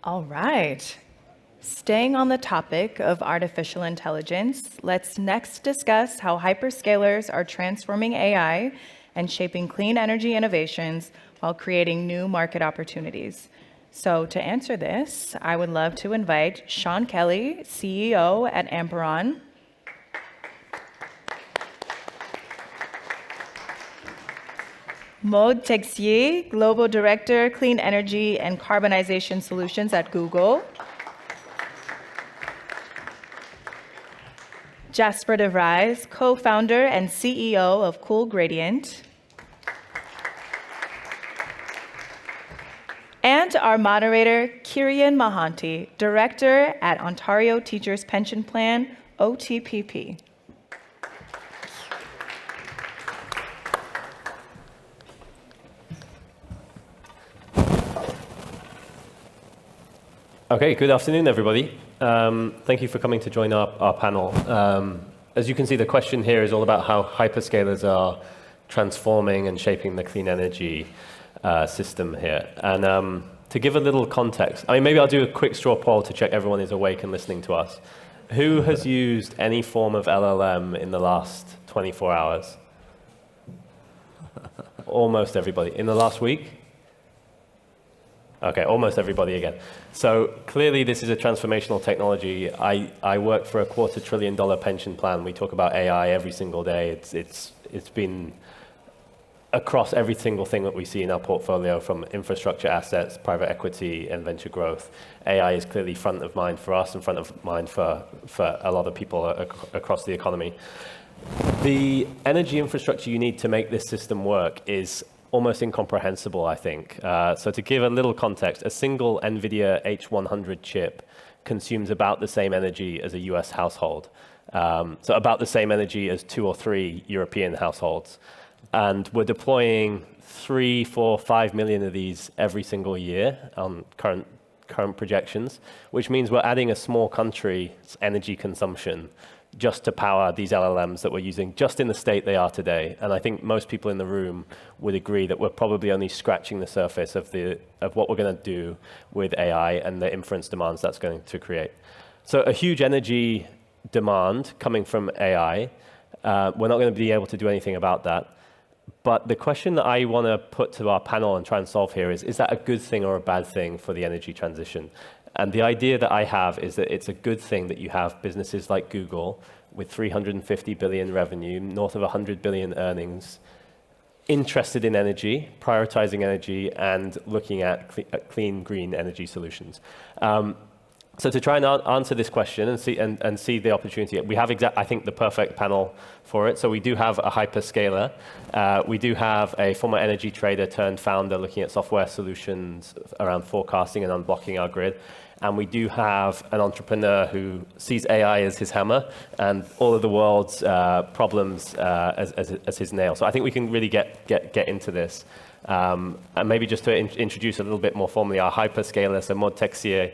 All right. Staying on the topic of artificial intelligence, let's next discuss how hyperscalers are transforming AI and shaping clean energy innovations while creating new market opportunities. So to answer this, I would love to invite Sean Kelly, CEO at Amperon, Maud Texier, Global Director, Clean Energy and Carbonization Solutions at Google, Jasper de Vries, co-founder and CEO of Coolgradient, and our moderator, Kieran Mahanty, Director at Ontario Teachers Pension Plan, OTPP. Okay, good afternoon, everybody. Thank you for coming to join our panel. As you can see, the question here is all about how hyperscalers are transforming and shaping the clean energy system here. And to give a little context, maybe I'll do a quick straw poll to check everyone is awake and listening to us. Who has used any form of LLM in the last 24 hours? Almost everybody. In the last week? Okay, almost everybody again. So clearly this is a transformational technology. I work for a $250 billion pension plan. We talk about AI every single day. It's been across every single thing that we see in our portfolio, from infrastructure assets, private equity, and venture growth. AI is clearly front of mind for us and front of mind for a lot of people across the economy. The energy infrastructure you need to make this system work is almost incomprehensible, I think. So to give a little context, a single NVIDIA H100 chip consumes about the same energy as a US household. So about the same energy as 2 or 3 European households. And we're deploying 3, 4, 5 million of these every single year on current projections, which means we're adding a small country's energy consumption just to power these LLMs that we're using just in the state they are today. And I think most people in the room would agree that we're probably only scratching the surface of what we're going to do with AI and the inference demands that's going to create. So a huge energy demand coming from AI. We're not going to be able to do anything about that. But the question that I want to put to our panel and try and solve here is that a good thing or a bad thing for the energy transition? And the idea that I have is that it's a good thing that you have businesses like Google with 350 billion revenue, north of 100 billion earnings, interested in energy, prioritizing energy, and looking at clean, green energy solutions. So to try and answer this question and see the opportunity, we have, I think, the perfect panel for it. So we do have a hyperscaler. We do have a former energy trader turned founder looking at software solutions around forecasting and unblocking our grid. And we do have an entrepreneur who sees AI as his hammer and all of the world's problems as his nail. So I think we can really get into this. And maybe just to introduce a little bit more formally our hyperscaler, so Maud Texier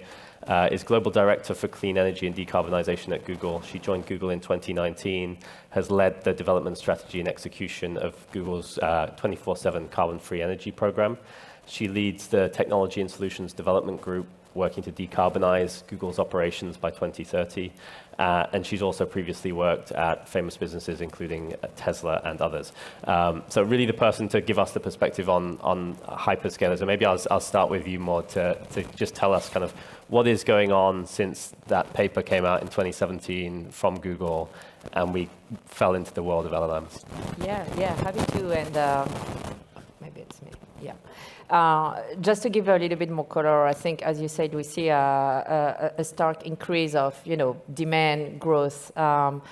is Global Director for Clean Energy and Decarbonization at Google. She joined Google in 2019, has led the development strategy and execution of Google's 24/7 carbon-free energy program. She leads the Technology and Solutions Development Group, working to decarbonize Google's operations by 2030. And she's also previously worked at famous businesses, including Tesla and others. So really the person to give us the perspective on hyperscalers. And maybe I'll start with you, Maud, to just tell us kind of what is going on since that paper came out in 2017 from Google and we fell into the world of LLMs. Yeah, happy to. And maybe it's me. Yeah. Just to give a little bit more color, I think, as you said, we see a stark increase of demand growth on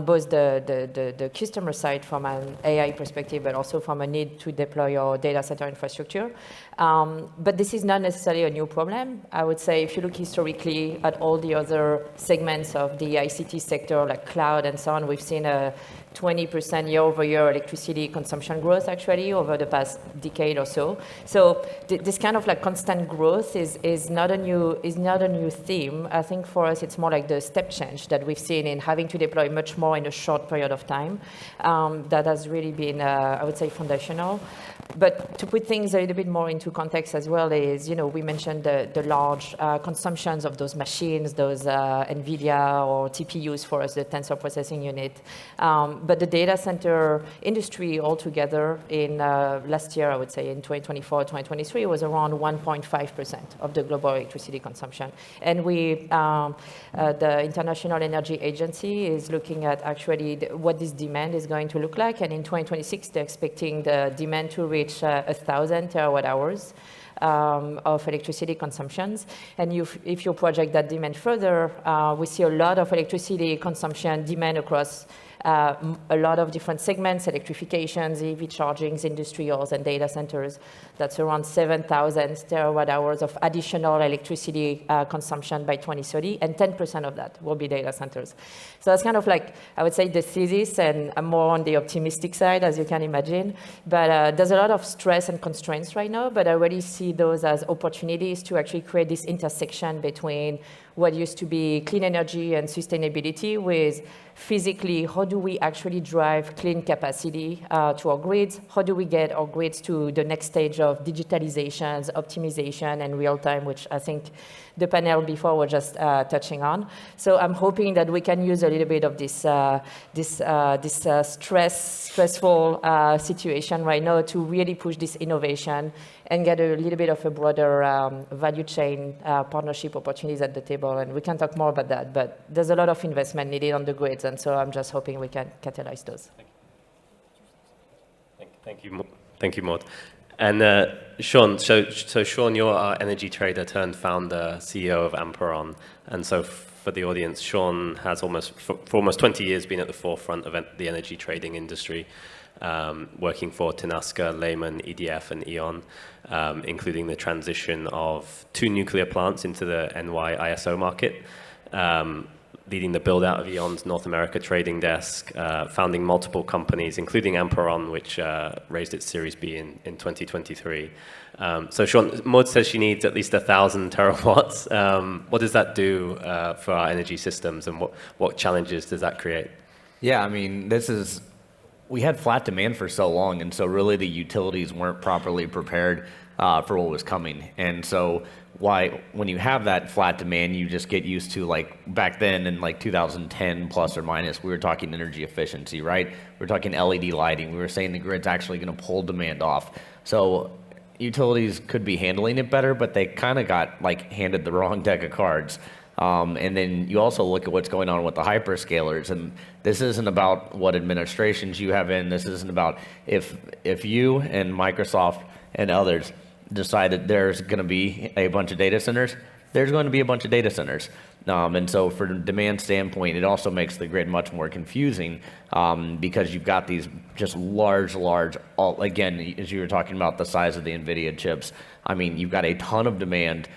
both the customer side from an AI perspective, but also from a need to deploy your data center infrastructure. But this is not necessarily a new problem. I would say if you look historically at all the other segments of the ICT sector, like cloud and so on, we've seen a 20% year-over-year electricity consumption growth actually over the past decade or so. So this kind of like constant growth is not a new theme. I think for us it's more like the step change that we've seen in having to deploy much more in a short period of time. That has really been, I would say, foundational. But to put things a little bit more into context as well is, we mentioned the large consumptions of those machines, those NVIDIA or TPUs for us, the tensor processing unit. But the data center industry altogether in last year, I would say in 2024, 2023, was around 1.5% of the global electricity consumption. And the International Energy Agency is looking at actually what this demand is going to look like. And in 2026, they're expecting the demand to reach 1,000 terawatt hours of electricity consumptions. And if you project that demand further, we see a lot of electricity consumption demand across a lot of different segments, electrifications, EV chargings, industrials, and data centers. That's around 7,000 terawatt hours of additional electricity consumption by 2030, and 10% of that will be data centers. So that's kind of like, I would say, the thesis, and I'm more on the optimistic side, as you can imagine. But there's a lot of stress and constraints right now, but I already see those as opportunities to actually create this intersection between what used to be clean energy and sustainability with physically, how do we actually drive clean capacity to our grids? How do we get our grids to the next stage of digitalizations, optimization, and real time, which I think the panel before was just touching on. So I'm hoping that we can use a little bit of this stressful situation right now to really push this innovation and get a little bit of a broader value chain partnership opportunities at the table. And we can talk more about that, but there's a lot of investment needed on the grids, and so I'm just hoping we can catalyze those. Thank you, Maud. And Sean, so Sean, you're our energy trader turned founder, CEO of Amperon. And so for the audience, Sean has for almost 20 years been at the forefront of the energy trading industry, working for Tenaska, Lehman, EDF, and E.ON, including the transition of 2 nuclear plants into the NY ISO market, leading the build-out of E.ON's North America trading desk, founding multiple companies, including Amperon, which raised its Series B in 2023. So Sean, Maud says she needs at least 1,000 terawatts. What does that do for our energy systems, and what challenges does that create? Yeah, I mean, we had flat demand for so long, and so really the utilities weren't properly prepared for what was coming. And so when you have that flat demand, you just get used to, like back then in like 2010 plus or minus, we were talking energy efficiency, right? We were talking LED lighting. We were saying the grid's actually going to pull demand off. So utilities could be handling it better, but they kind of got like handed the wrong deck of cards. And then you also look at what's going on with the hyperscalers, and this isn't about what administrations you have in. This isn't about if you and Microsoft and others decide that there's going to be a bunch of data centers, there's going to be a bunch of data centers. And so for the demand standpoint, it also makes the grid much more confusing because you've got these just large, again, as you were talking about the size of the NVIDIA chips, I mean, you've got a ton of demand,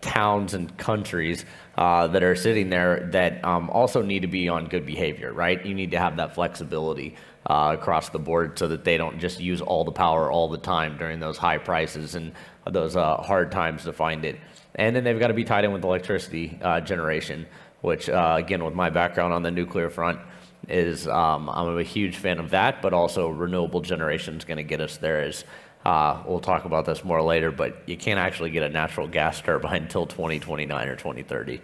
towns and countries that are sitting there that also need to be on good behavior, right? You need to have that flexibility across the board so that they don't just use all the power all the time during those high prices and those hard times to find it. And then they've got to be tied in with electricity generation, which again, with my background on the nuclear front, is I'm a huge fan of that, but also renewable generation is going to get us there. As we'll talk about this more later, but you can't actually get a natural gas turbine until 2029 or 2030.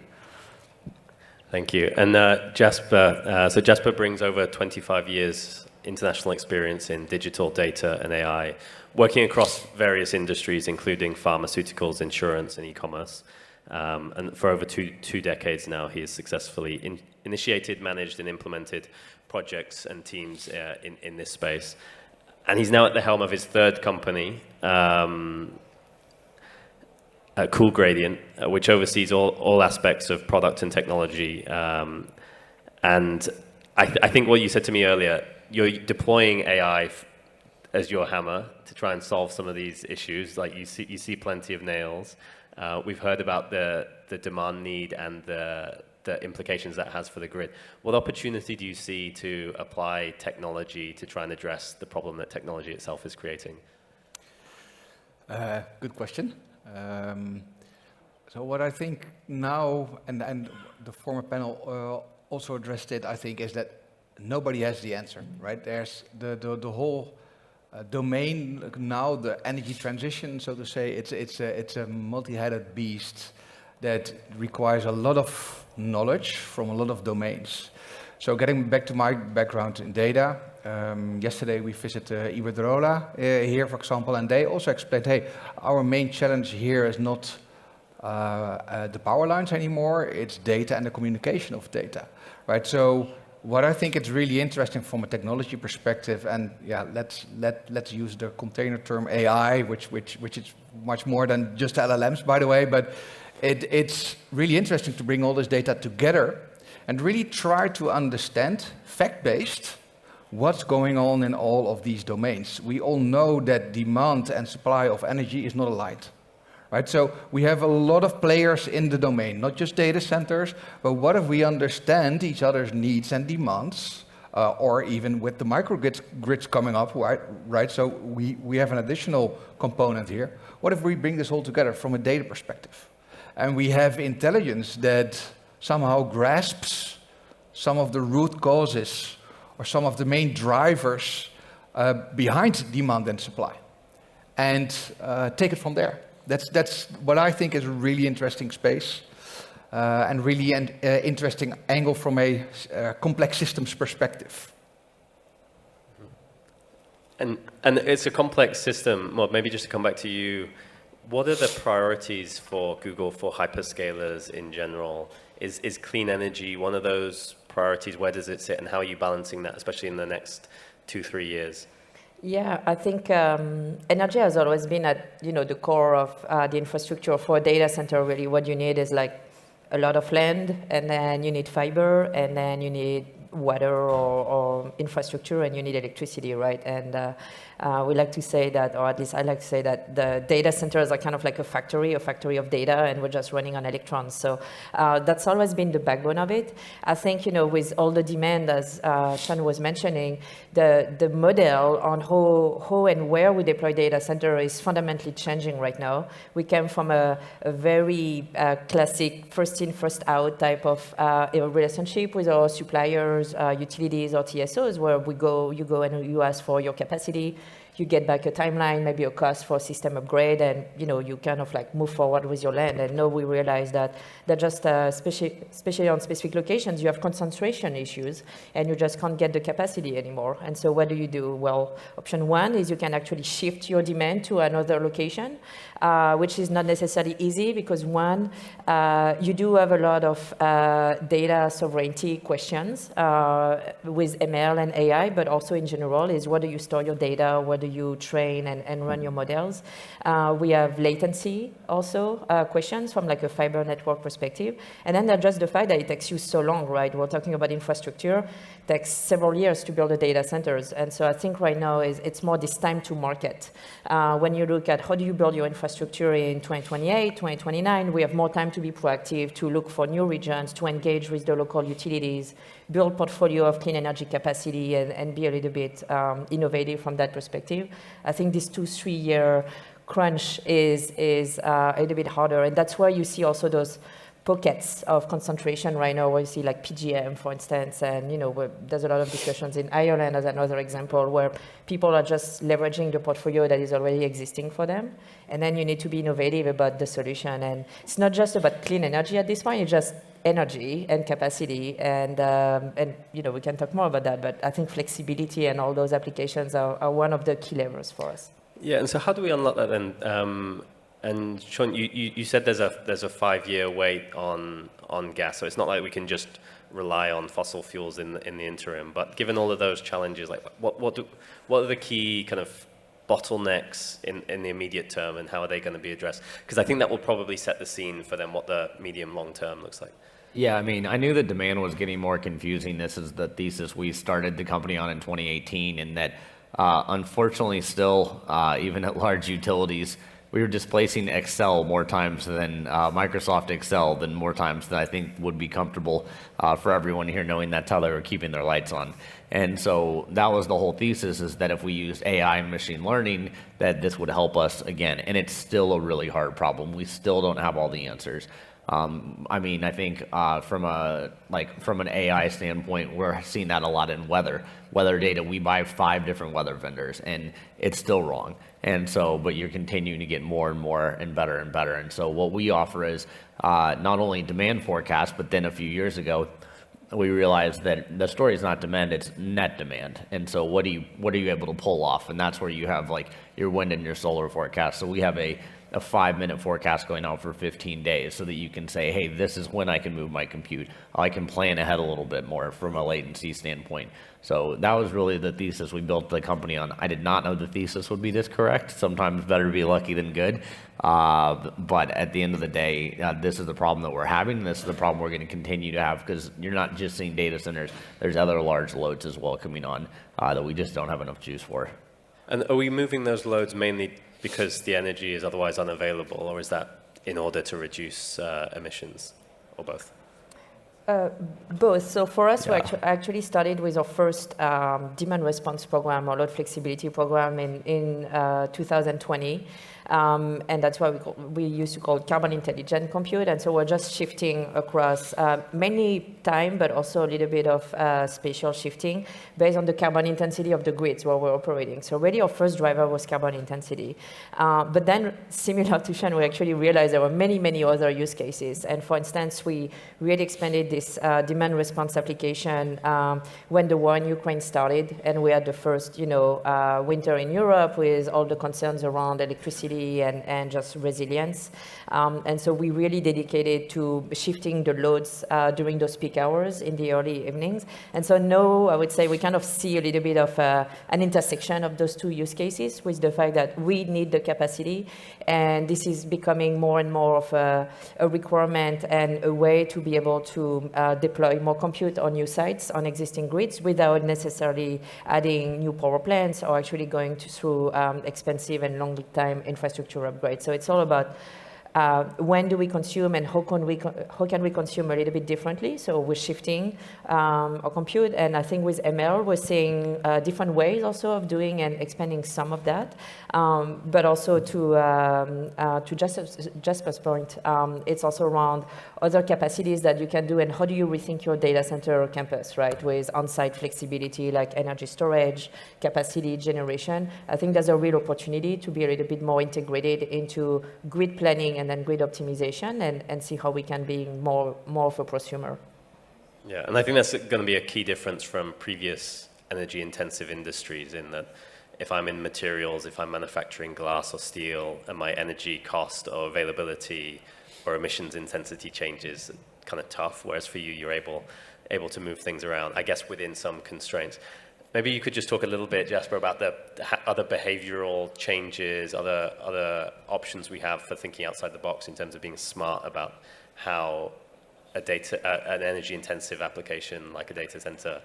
Thank you. And Jasper, so Jasper brings over 25 years international experience in digital data and AI, working across various industries, including pharmaceuticals, insurance, and e-commerce. And for over two decades now, he has successfully initiated, managed, and implemented projects and teams in this space. And he's now at the helm of his third company, Coolgradient, which oversees all aspects of product and technology. And I think what you said to me earlier, you're deploying AI as your hammer to try and solve some of these issues. Like you see plenty of nails. We've heard about the demand need and the the implications that has for the grid. What opportunity do you see to apply technology to try and address the problem that technology itself is creating? Good question. So what I think now, and the former panel also addressed it, I think, is that nobody has the answer, right? There's the whole domain now, the energy transition, so to say. It's a multi-headed beast that requires a lot of knowledge from a lot of domains. So getting back to my background in data, yesterday we visited Iberdrola here, for example, and they also explained, hey, our main challenge here is not the power lines anymore, it's data and the communication of data, right? So what I think is really interesting from a technology perspective, and yeah, let's use the container term AI, which is much more than just LLMs, by the way, but it's really interesting to bring all this data together and really try to understand, fact-based, what's going on in all of these domains. We all know that demand and supply of energy is not aligned, right? So we have a lot of players in the domain, not just data centers, but what if we understand each other's needs and demands, or even with the microgrids coming up, right? So we have an additional component here. What if we bring this all together from a data perspective? And we have intelligence that somehow grasps some of the root causes or some of the main drivers behind demand and supply, and take it from there. That's what I think is a really interesting space, and really an interesting angle from a complex systems perspective. And it's a complex system. Well, maybe just to come back to you, what are the priorities for Google for hyperscalers in general? Is clean energy one of those priorities? Where does it sit, and how are you balancing that, especially in the next 2-3 years? Yeah, I think energy has always been at the core of the infrastructure for a data center. Really, what you need is like a lot of land, and then you need fiber, and then you need water or infrastructure, and you need electricity, right? And we like to say that, or at least I like to say that the data centers are kind of like a factory of data, and we're just running on electrons. So that's always been the backbone of it. I think, with all the demand, as Sean was mentioning, the model on how and where we deploy data center is fundamentally changing right now. We came from a very classic first in, first out type of relationship with our suppliers, utilities or TSOs, where you go and you ask for your capacity, you get back a timeline, maybe a cost for a system upgrade, and you kind of like move forward with your land. And now we realize that just especially on specific locations, you have concentration issues, and you just can't get the capacity anymore. And so what do? Well, option one is you can actually shift your demand to another location, which is not necessarily easy, because one, you do have a lot of data sovereignty questions with ML and AI, but also in general is where do you store your data, where do you train and run your models. We have latency also questions from like a fiber network perspective. And then there's just the fact that it takes you so long, right? We're talking about infrastructure. It takes several years to build the data centers. And so I think right now it's more this time to market. When you look at how do you build your infrastructure in 2028, 2029, we have more time to be proactive, to look for new regions, to engage with the local utilities, build portfolio of clean energy capacity, and be a little bit innovative from that perspective. I think this 2-3 year crunch is a little bit harder, and that's why you see also those pockets of concentration right now, where you see like PGM, for instance, and there's a lot of discussions in Ireland as another example, where people are just leveraging the portfolio that is already existing for them, and then you need to be innovative about the solution. And it's not just about clean energy at this point; it's just energy and capacity, and we can talk more about that. But I think flexibility and all those applications are one of the key levers for us. Yeah, and so how do we unlock that then? And Sean, you said there's a 5-year wait on gas, so it's not like we can just rely on fossil fuels in the interim. But given all of those challenges, like what are the key kind of bottlenecks in the immediate term, and how are they going to be addressed? Because I think that will probably set the scene for them what the medium long term looks like. Yeah, I mean, I knew the demand was getting more confusing. This is the thesis we started the company on in 2018, and that unfortunately still, even at large utilities, we were displacing Excel more times than Microsoft Excel than more times than I think would be comfortable for everyone here, knowing that's how they were keeping their lights on. And so that was the whole thesis, is that if we used AI and machine learning, that this would help us again. And it's still a really hard problem. We still don't have all the answers. I mean, I think from an AI standpoint, we're seeing that a lot in weather data. We buy 5 different weather vendors, and it's still wrong. And so, but you're continuing to get more and more and better and better. And so, what we offer is not only demand forecast, but then a few years ago, we realized that the story is not demand, it's net demand. And so, what are you able to pull off? And that's where you have like your wind and your solar forecast. So we have a 5-minute forecast going out for 15 days so that you can say, hey, this is when I can move my compute. I can plan ahead a little bit more from a latency standpoint. So that was really the thesis we built the company on. I did not know the thesis would be this correct. Sometimes better to be lucky than good. But at the end of the day, this is the problem that we're having. This is the problem we're going to continue to have, because you're not just seeing data centers. There's other large loads as well coming on that we just don't have enough juice for. And are we moving those loads mainly because the energy is otherwise unavailable, or is that in order to reduce emissions, or both? Both. So for us, we actually started with our first demand response program, or load flexibility program, in 2020. And that's why we used to call it carbon intelligent compute. And so we're just shifting across mainly time, but also a little bit of spatial shifting based on the carbon intensity of the grids where we're operating. So really our first driver was carbon intensity. But then, similar to Sean, we actually realized there were many, many other use cases. And for instance, we really expanded this demand response application when the war in Ukraine started, and we had the first, winter in Europe with all the concerns around electricity and just resilience. And so we really dedicated to shifting the loads during those peak hours in the early evenings. And so now I would say we kind of see a little bit of an intersection of those two use cases, with the fact that we need the capacity, and this is becoming more and more of a requirement and a way to be able to deploy more compute on new sites, on existing grids, without necessarily adding new power plants or actually going through expensive and long lead time infrastructure upgrades. So it's all about when do we consume, and how can we consume a little bit differently. So we're shifting our compute, and I think with ML we're seeing different ways also of doing and expanding some of that. But also to Jasper's point, it's also around other capacities that you can do, and how do you rethink your data center campus, right? With on-site flexibility like energy storage, capacity generation. I think there's a real opportunity to be a little bit more integrated into grid planning and then grid optimization, and see how we can be more of a prosumer. Yeah, and I think that's going to be a key difference from previous energy-intensive industries, in that if I'm in materials, if I'm manufacturing glass or steel, and my energy cost or availability or emissions intensity changes, kind of tough, whereas for you, you're able to move things around, I guess, within some constraints. Maybe you could just talk a little bit, Jasper, about the other behavioral changes, other options we have for thinking outside the box in terms of being smart about how an energy-intensive application like a data center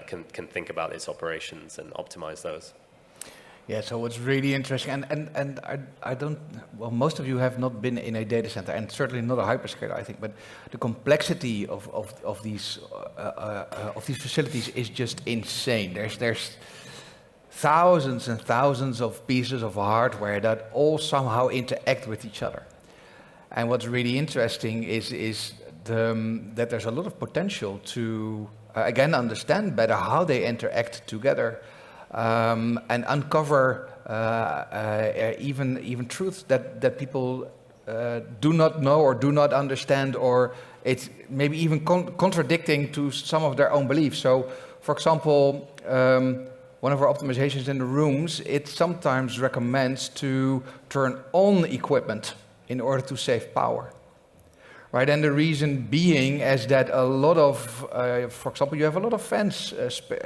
can think about its operations and optimize those. Yeah, so it's really interesting, and I don't, well, most of you have not been in a data center, and certainly not a hyperscaler, I think, but the complexity of these facilities is just insane. There's thousands and thousands of pieces of hardware that all somehow interact with each other. And what's really interesting is that there's a lot of potential to again understand better how they interact together. And uncover even truths that people do not know or do not understand, or it's maybe even contradicting to some of their own beliefs. So, for example, one of our optimizations in the rooms, it sometimes recommends to turn on equipment in order to save power. Right, and the reason being is that a lot of, for example, you have a lot of fans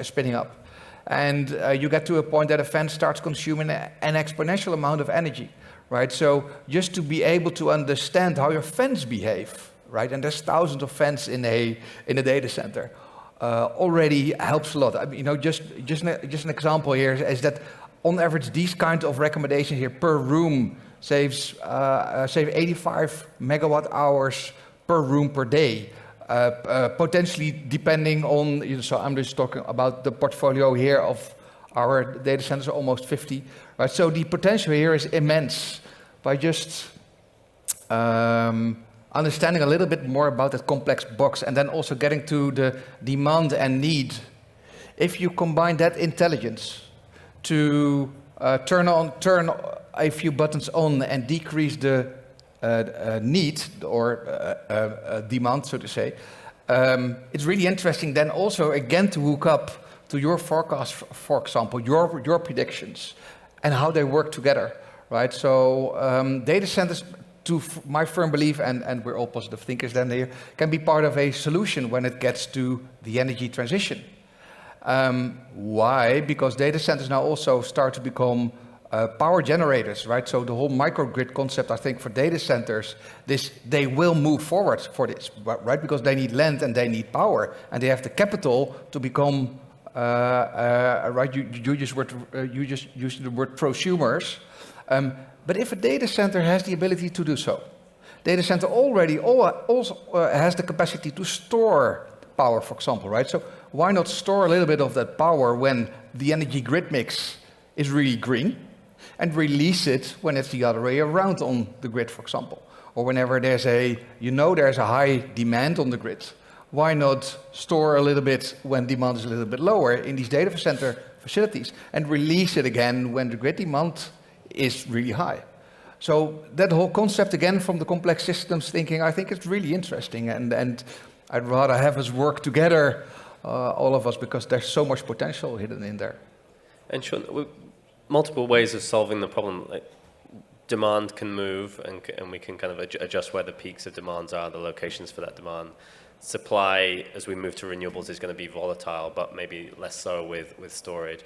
spinning up. And you get to a point that a fan starts consuming an exponential amount of energy, right? So just to be able to understand how your fans behave, right? And there's thousands of fans in a data center, already helps a lot. I mean, just an example here is that on average, these kinds of recommendations here per room save 85 megawatt hours per room per day. Potentially depending on, so I'm just talking about the portfolio here of our data centers, almost 50. Right? So the potential here is immense by just understanding a little bit more about that complex box and then also getting to the demand and need. If you combine that intelligence to turn a few buttons on and decrease the need or demand, so to say, it's really interesting then also again to hook up to your forecast, for example, your predictions and how they work together, right? So data centers, to my firm belief, and we're all positive thinkers then here, can be part of a solution when it gets to the energy transition. Why? Because data centers now also start to become power generators, right? So the whole microgrid concept, I think, for data centers, they will move forward for this, right? Because they need land and they need power, and they have the capital to become, right? You just used the word prosumers. But if a data center has the ability to do so, data center already also has the capacity to store power, for example, right? So why not store a little bit of that power when the energy grid mix is really green and release it when it's the other way around on the grid, for example? Or whenever there's there's a high demand on the grid, why not store a little bit when demand is a little bit lower in these data center facilities and release it again when the grid demand is really high? So that whole concept, again, from the complex systems thinking, I think it's really interesting, and I'd rather have us work together, all of us, because there's so much potential hidden in there. And Sean, multiple ways of solving the problem. Like demand can move, and we can kind of adjust where the peaks of demands are, the locations for that demand. Supply, as we move to renewables, is going to be volatile, but maybe less so with storage.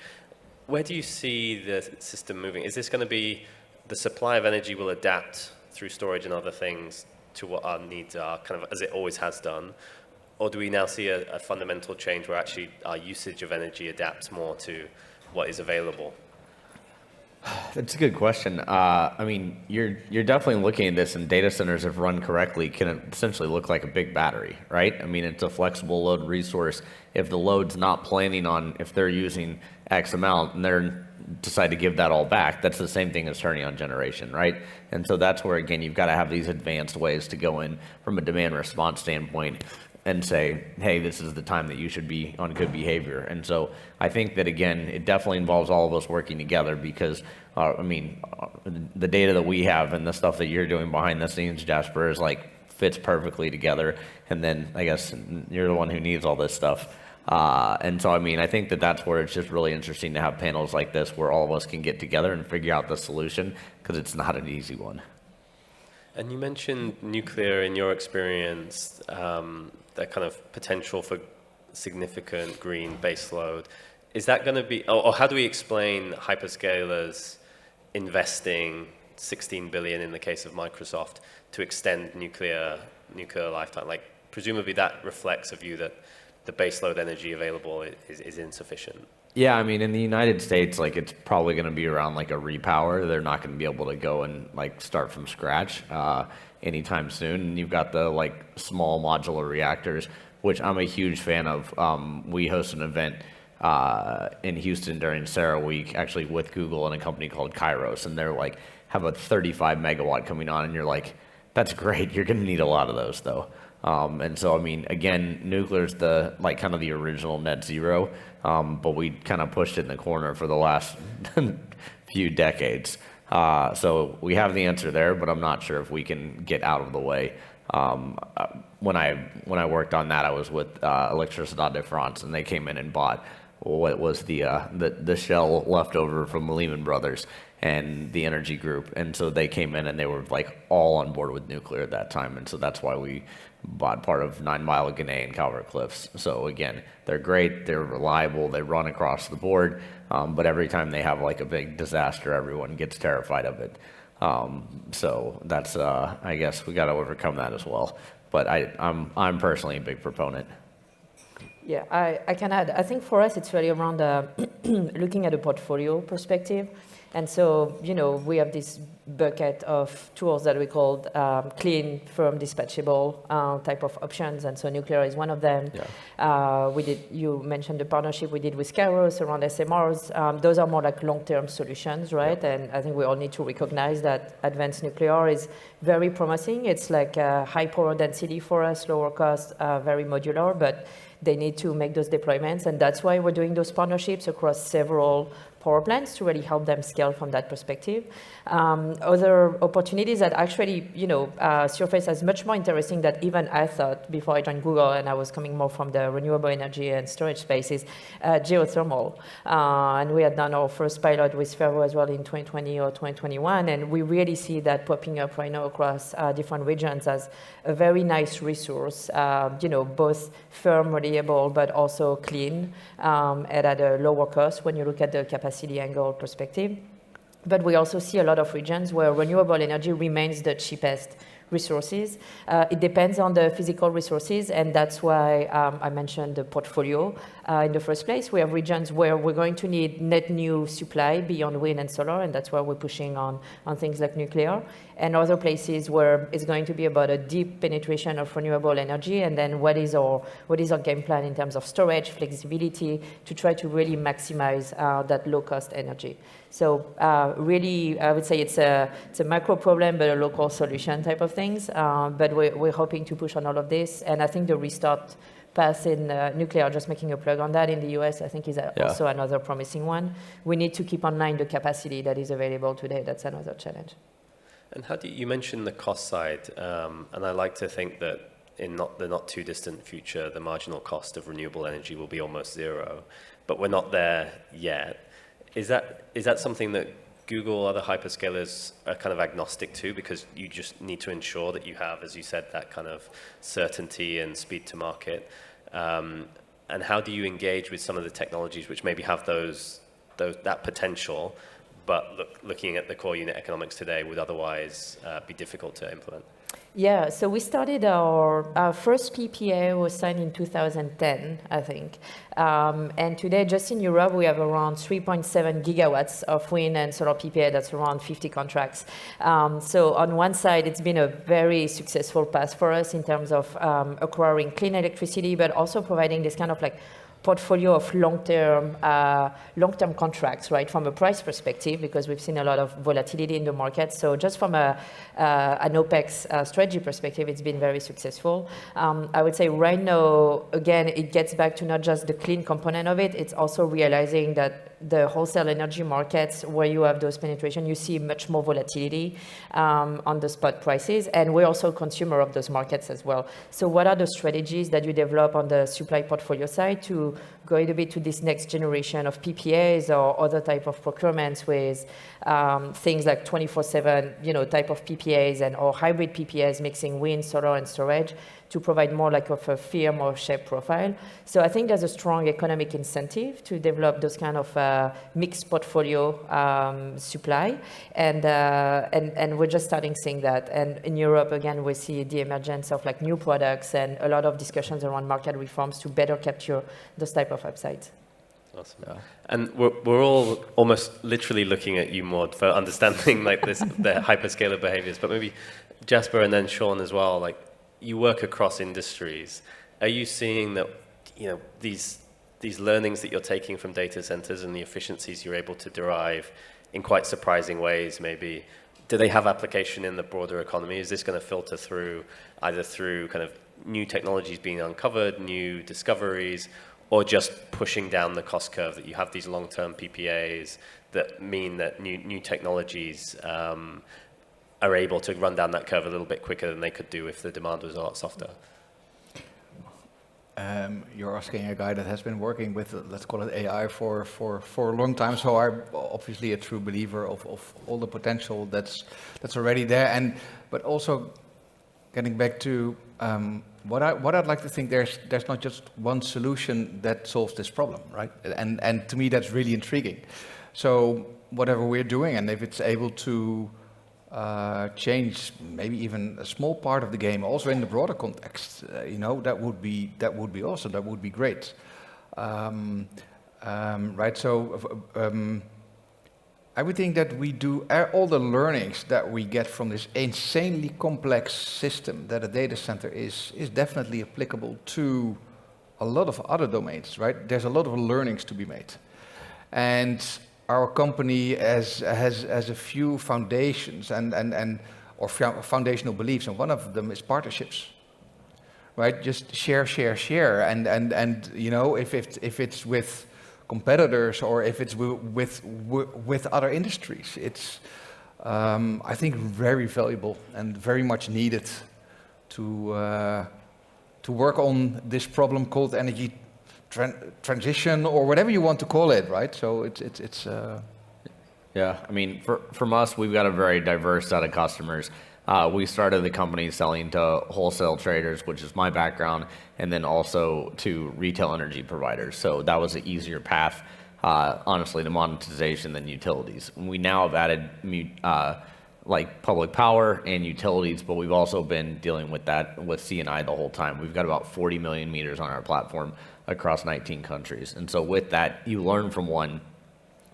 Where do you see the system moving? Is this going to be the supply of energy will adapt through storage and other things to what our needs are, kind of as it always has done? Or do we now see a fundamental change where actually our usage of energy adapts more to what is available? That's a good question. I mean, you're definitely looking at this, and data centers, if run correctly, can essentially look like a big battery, right? I mean, it's a flexible load resource. If the load's not planning on, if they're using X amount and they're decide to give that all back, that's the same thing as turning on generation, right? And so that's where, again, you've got to have these advanced ways to go in from a demand response standpoint and say, hey, this is the time that you should be on good behavior. And so I think that, again, it definitely involves all of us working together because, I mean, the data that we have and the stuff that you're doing behind the scenes, Jasper, is like fits perfectly together. And then I guess you're the one who needs all this stuff. And so, I mean, I think that that's where it's just really interesting to have panels like this where all of us can get together and figure out the solution, because it's not an easy one. And you mentioned nuclear in your experience, that kind of potential for significant green baseload. Is that going to be, or how do we explain hyperscalers investing 16 billion in the case of Microsoft to extend nuclear lifetime? Like, presumably that reflects a view that the baseload energy available is insufficient. Yeah, I mean, in the United States, like, it's probably going to be around like a repower. They're not going to be able to go and like start from scratch anytime soon. And you've got the like small modular reactors, which I'm a huge fan of. We host an event in Houston during Sarah Week, actually with Google and a company called Kairos, and they're like have a 35 megawatt coming on, and you're like, that's great. You're going to need a lot of those though. And so, I mean, again, nuclear's the like kind of the original net zero, but we kind of pushed it in the corner for the last few decades. So we have the answer there, but I'm not sure if we can get out of the way. When I worked on that, I was with Electricité de France, and they came in and bought what was the shell left over from Lehman Brothers and the energy group. And so they came in and they were like all on board with nuclear at that time. And so that's why we bought part of 9 Mile, Guinea, and Calvert Cliffs. So again, they're great, they're reliable, they run across the board, but every time they have like a big disaster, everyone gets terrified of it. So that's, I guess we got to overcome that as well. But I'm personally a big proponent. Yeah, I can add. I think for us, it's really around looking at a portfolio perspective. And so, you know, we have this bucket of tools that we called clean, firm, dispatchable type of options, and so nuclear is one of them. You mentioned the partnership we did with Kairos around SMRs. Those are more like long-term solutions, right? And I think we all need to recognize that advanced nuclear is very promising. It's like high power density for us, lower cost, very modular, but they need to make those deployments, and that's why we're doing those partnerships across several power plants to really help them scale from that perspective. Other opportunities that actually, surface as much more interesting than even I thought before I joined Google, and I was coming more from the renewable energy and storage space, is geothermal. And we had done our first pilot with Fervo as well in 2020 or 2021, and we really see that popping up right now across different regions as a very nice resource, both firm, reliable, but also clean, and at a lower cost when you look at the capacity angle perspective. But we also see a lot of regions where renewable energy remains the cheapest resources. It depends on the physical resources, and that's why I mentioned the portfolio in the first place. We have regions where we're going to need net new supply beyond wind and solar, and that's why we're pushing on things like nuclear. And other places where it's going to be about a deep penetration of renewable energy, and then what is our game plan in terms of storage, flexibility, to try to really maximize that low-cost energy. So really, I would say it's a macro problem, but a local solution type of things. But we're hoping to push on all of this, and I think the restart path in nuclear, just making a plug on that in the US, I think is also another promising one. We need to keep online the capacity that is available today. That's another challenge. And how do you mention the cost side? And I like to think that in the not too distant future, the marginal cost of renewable energy will be almost zero, but we're not there yet. Is that something that Google, other hyperscalers are kind of agnostic to, because you just need to ensure that you have, as you said, that kind of certainty and speed to market? And how do you engage with some of the technologies which maybe have that potential, but looking at the core unit economics today would otherwise be difficult to implement? Yeah, so we started our first PPA was signed in 2010, I think. And today, just in Europe, we have around 3.7 gigawatts of wind and solar PPA. That's around 50 contracts. So on one side, it's been a very successful path for us in terms of acquiring clean electricity, but also providing this kind of like portfolio of long-term contracts, right, from a price perspective, because we've seen a lot of volatility in the market. So just from an OPEX strategy perspective, it's been very successful. I would say right now, again, it gets back to not just the clean component of it, it's also realizing that the wholesale energy markets where you have those penetration, you see much more volatility on the spot prices, and we're also a consumer of those markets as well. So what are the strategies that you develop on the supply portfolio side to go a bit to this next generation of PPAs or other type of procurements with things like 24/7, type of PPAs or hybrid PPAs mixing wind, solar, and storage to provide more like of a firm or shape profile. So I think there's a strong economic incentive to develop those kind of mixed portfolio supply, and we're just starting seeing that. And in Europe, again, we see the emergence of like new products and a lot of discussions around market reforms to better capture those type of upsides. Awesome. Yeah. And we're all almost literally looking at you, Maud, for understanding like the hyperscaler behaviors. But maybe Jasper and then Sean as well. Like, you work across industries. Are you seeing that these learnings that you're taking from data centers and the efficiencies you're able to derive in quite surprising ways? Maybe do they have application in the broader economy? Is this going to filter through either through kind of new technologies being uncovered, new discoveries, or just pushing down the cost curve, that you have these long-term PPAs that mean that new technologies are able to run down that curve a little bit quicker than they could do if the demand was a lot softer? You're asking a guy that has been working with, let's call it AI, for a long time. So I'm obviously a true believer of all the potential that's already there. But also getting back to what I'd like to think, there's not just one solution that solves this problem, right? And to me, that's really intriguing. So whatever we're doing, and if it's able to change maybe even a small part of the game, also in the broader context, that would be awesome. That would be great, right? So I would think that we do all the learnings that we get from this insanely complex system that a data center is definitely applicable to a lot of other domains, right? There's a lot of learnings to be made. And our company has a few foundations or foundational beliefs, and one of them is partnerships, right? Just share, and you know, if it's with competitors or if it's with other industries, it's I think very valuable and very much needed to work on this problem called energy transition, or whatever you want to call it, right? So it's Yeah, I mean, from us, we've got a very diverse set of customers. We started the company selling to wholesale traders, which is my background, and then also to retail energy providers. So that was an easier path, honestly, to monetization than utilities. And we now have added like public power and utilities, but we've also been dealing with that with C&I the whole time. We've got about 40 million meters on our platform across 19 countries. And so with that, you learn from one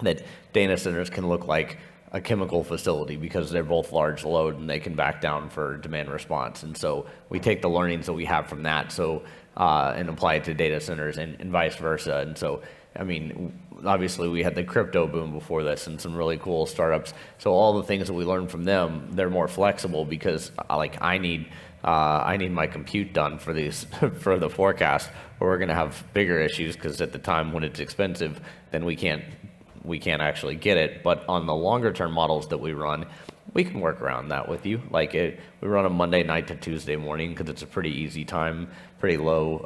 that data centers can look like a chemical facility because they're both large load and they can back down for demand response. And so we take the learnings that we have from that and apply it to data centers and vice versa. And so, I mean, obviously we had the crypto boom before this and some really cool startups. So all the things that we learned from them, they're more flexible because like I need my compute done for these for the forecast, or we're going to have bigger issues because at the time when it's expensive, then we can't actually get it. But on the longer term models that we run, we can work around that with you. Like we run a Monday night to Tuesday morning because it's a pretty easy time, pretty low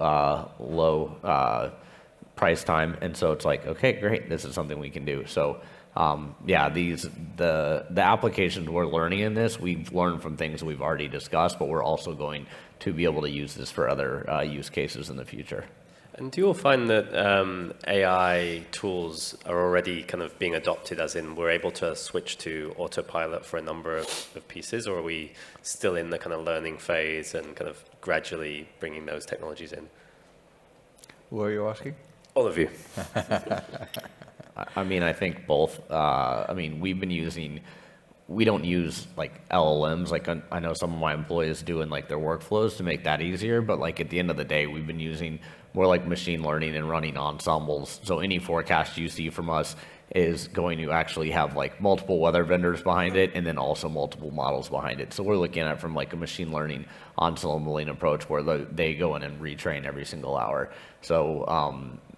price time. And so it's like, okay, great, this is something we can do. So yeah, the applications we're learning in this, we've learned from things we've already discussed, but we're also going to be able to use this for other use cases in the future. And do you all find that AI tools are already kind of being adopted, as in we're able to switch to autopilot for a number of pieces, or are we still in the kind of learning phase and kind of gradually bringing those technologies in? Who are you asking? All of you. I mean, I think both. I mean, we don't use like LLMs. Like I know some of my employees do in like their workflows to make that easier, but like at the end of the day, we've been using more like machine learning and running ensembles. So any forecast you see from us is going to actually have like multiple weather vendors behind it and then also multiple models behind it. So we're looking at it from like a machine learning ensembling approach where they go in and retrain every single hour. So,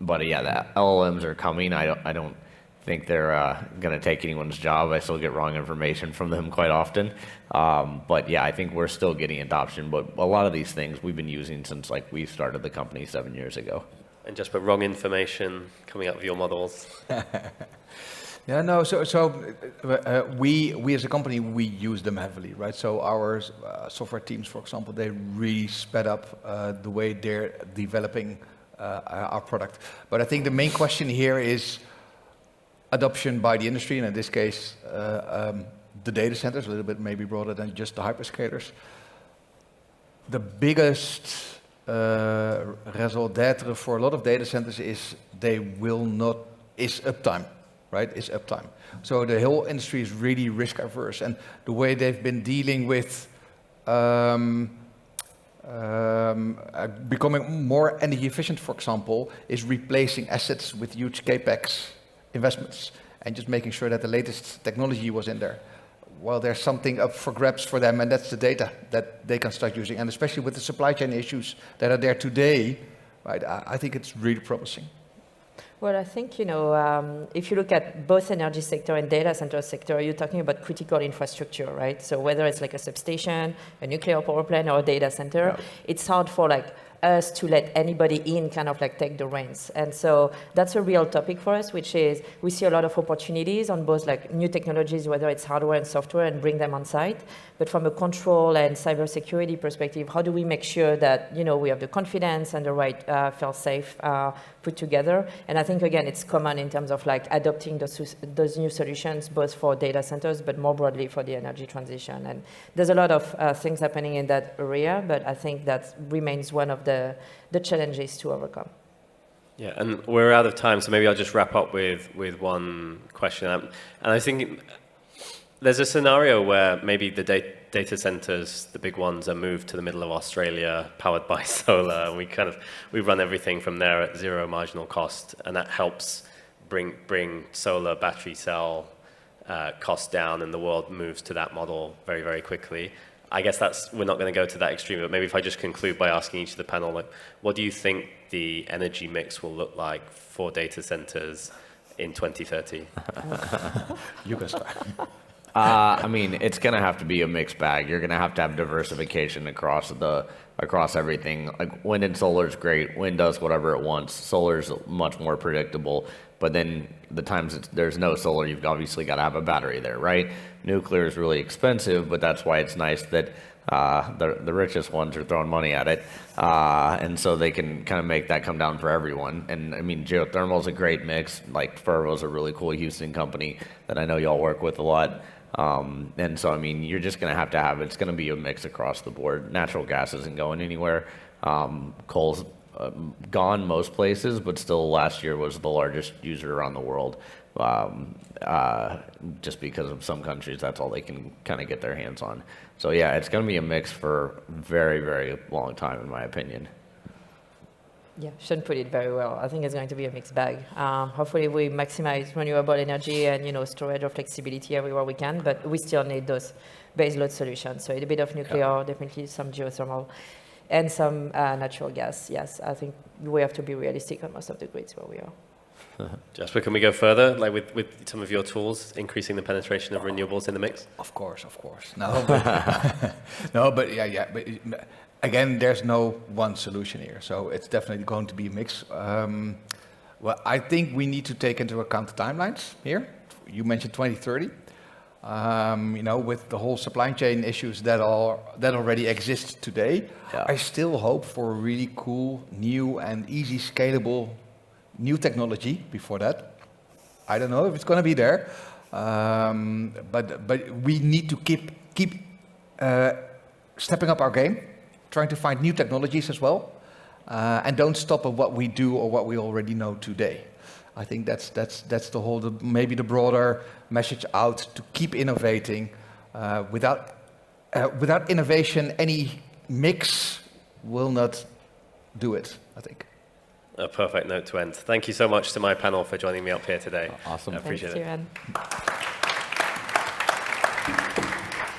but yeah, the LLMs are coming. I don't think they're going to take anyone's job. I still get wrong information from them quite often. But yeah, I think we're still getting adoption. But a lot of these things we've been using since like we started the company 7 years ago. And just for wrong information coming up with your models. Yeah, no. So we as a company, we use them heavily, right? So our software teams, for example, they really sped up the way they're developing our product. But I think the main question here is adoption by the industry, and in this case, the data centers, a little bit maybe broader than just the hyperscalers. The biggest raison d'être for a lot of data centers is uptime, right? Is uptime. So the whole industry is really risk averse, and the way they've been dealing with becoming more energy efficient, for example, is replacing assets with huge capex investments and just making sure that the latest technology was in there. Well, there's something up for grabs for them, and that's the data that they can start using. And especially with the supply chain issues that are there today, right? I think it's really promising. Well, I think, if you look at both energy sector and data center sector, you're talking about critical infrastructure, right? So whether it's like a substation, a nuclear power plant, or a data center, it's hard for like us to let anybody in kind of like take the reins. And so that's a real topic for us, which is we see a lot of opportunities on both like new technologies, whether it's hardware and software, and bring them on site. But from a control and cybersecurity perspective, how do we make sure that, we have the confidence and the right fail-safe put together? And I think, again, it's common in terms of like adopting those new solutions, both for data centers, but more broadly for the energy transition. And there's a lot of things happening in that area, but I think that remains one of the challenges to overcome. Yeah, and we're out of time, so maybe I'll just wrap up with one question. And I think there's a scenario where maybe the data centers, the big ones, are moved to the middle of Australia, powered by solar, and we run everything from there at zero marginal cost, and that helps bring solar battery cell costs down, and the world moves to that model very, very quickly. I guess we're not going to go to that extreme, but maybe if I just conclude by asking each of the panel, like, what do you think the energy mix will look like for data centers in 2030? You can start. I mean, it's going to have to be a mixed bag. You're going to have diversification across everything. Like wind and solar is great. Wind does whatever it wants. Solar is much more predictable. But then the times there's no solar, you've obviously got to have a battery there, right? Nuclear is really expensive, but that's why it's nice that the richest ones are throwing money at it. And so they can kind of make that come down for everyone. And I mean, geothermal is a great mix. Like Fervo's a really cool Houston company that I know y'all work with a lot. And so, I mean, you're just going to have it's going to be a mix across the board. Natural gas isn't going anywhere. Coal's gone most places, but still last year was the largest user around the world. Just because of some countries, that's all they can kind of get their hands on. So yeah, it's going to be a mix for a very, very long time, in my opinion. Yeah, Sean put it very well. I think it's going to be a mixed bag. Hopefully we maximize renewable energy and storage or flexibility everywhere we can, but we still need those baseload solutions. So a bit of nuclear, definitely some geothermal, and some natural gas. Yes, I think we have to be realistic on most of the grids where we are. Jasper, can we go further, like with some of your tools, increasing the penetration of renewables in the mix? Of course. No, but, no, but yeah. But again, there's no one solution here, so it's definitely going to be a mix. Well, I think we need to take into account the timelines here. You mentioned 2030. With the whole supply chain issues that already exist today, Yeah. I still hope for a really cool, new and easy scalable new technology before that. I don't know if it's going to be there, but we need to keep stepping up our game, trying to find new technologies as well, and don't stop at what we do or what we already know today. I think that's maybe the broader message out, to keep innovating. Without innovation, any mix will not do it, I think. A perfect note to end. Thank you so much to my panel for joining me up here today. Awesome. I appreciate Thanks, it. Kieran.